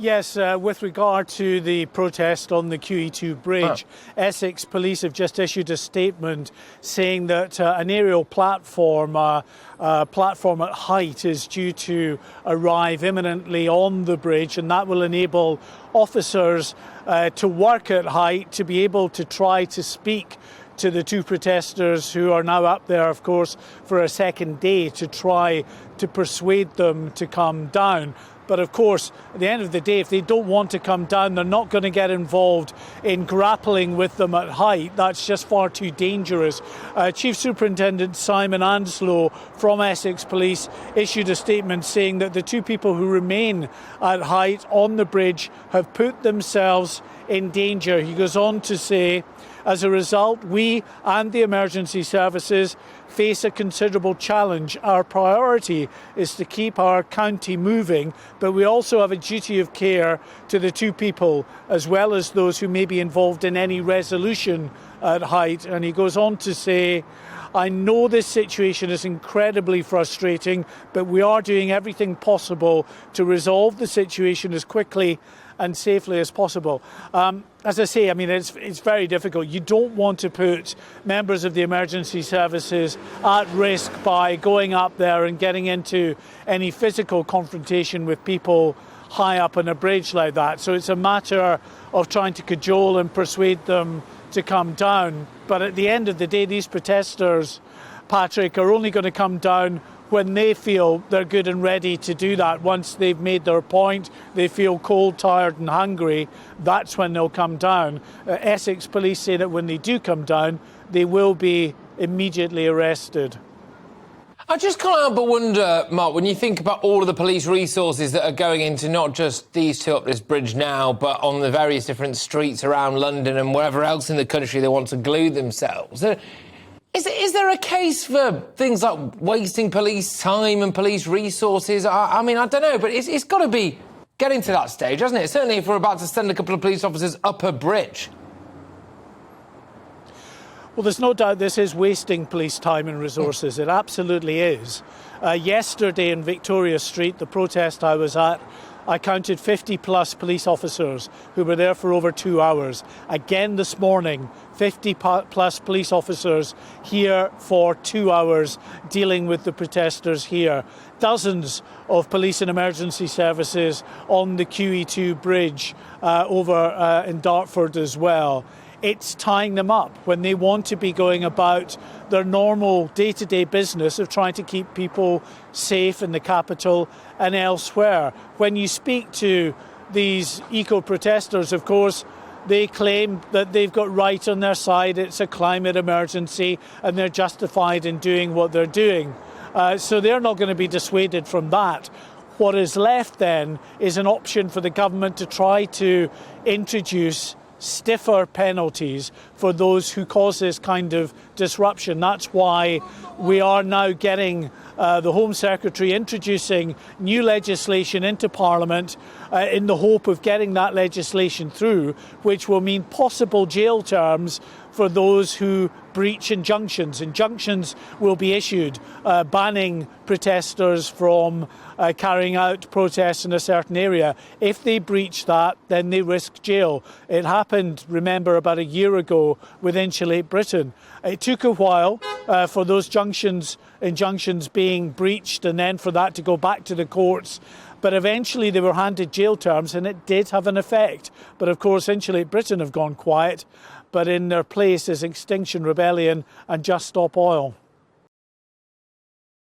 Yes, with regard to the protest on the QE2 bridge, Essex Police have just issued a statement saying that an aerial platform at height is due to arrive imminently on the bridge, and that will enable officers to work at height to be able to try to speak to the two protesters who are now up there, of course, for a second day to try to persuade them to come down. But of course, at the end of the day, if they don't want to come down, they're not going to get involved in grappling with them at height. That's just far too dangerous. Chief Superintendent Simon Anslow from Essex Police issued a statement saying that the two people who remain at height on the bridge have put themselves in danger. He goes on to say, as a result, we and the emergency services face a considerable challenge. Our priority is to keep our county moving, but we also have a duty of care to the two people, as well as those who may be involved in any resolution at height. And he goes on to say, I know this situation is incredibly frustrating, but we are doing everything possible to resolve the situation as quickly and safely as possible. As I say, I mean, it's very difficult. You don't want to put members of the emergency services at risk by going up there and getting into any physical confrontation with people high up on a bridge like that. So it's a matter of trying to cajole and persuade them to come down. But at the end of the day, these protesters, Patrick, are only going to come down when they feel they're good and ready to do that. Once they've made their point, they feel cold, tired and hungry, that's when they'll come down. Essex Police say that when they do come down, they will be immediately arrested. I just can't help but wonder, Mark, when you think about all of the police resources that are going into not just these two up this bridge now, but on the various different streets around London and wherever else in the country they want to glue themselves. Is there a case for things like wasting police time and police resources? I mean, I don't know, but it's got to be getting to that stage, hasn't it? Certainly if we're about to send a couple of police officers up a bridge. Well, there's no doubt this is wasting police time and resources. It absolutely is. Yesterday in Victoria Street, the protest I was at, I counted 50-plus police officers who were there for over 2 hours. Again this morning, 50-plus police officers here for 2 hours dealing with the protesters here. Dozens of police and emergency services on the QE2 bridge over in Dartford as well. It's tying them up when they want to be going about their normal day-to-day business of trying to keep people safe in the capital and elsewhere. When you speak to these eco-protesters, of course, they claim that they've got right on their side. It's a climate emergency and they're justified in doing what they're doing. So they're not going to be dissuaded from that. What is left then is an option for the government to try to introduce stiffer penalties for those who cause this kind of disruption. That's why we are now getting the Home Secretary introducing new legislation into Parliament in the hope of getting that legislation through, which will mean possible jail terms for those who breach injunctions. Injunctions will be issued banning protesters from carrying out protests in a certain area. If they breach that, then they risk jail. It happened, remember, about a year ago with Insulate Britain. It took a while for those injunctions being breached and then for that to go back to the courts. But eventually they were handed jail terms and it did have an effect. But of course, Insulate Britain have gone quiet. But in their place is Extinction Rebellion and Just Stop Oil.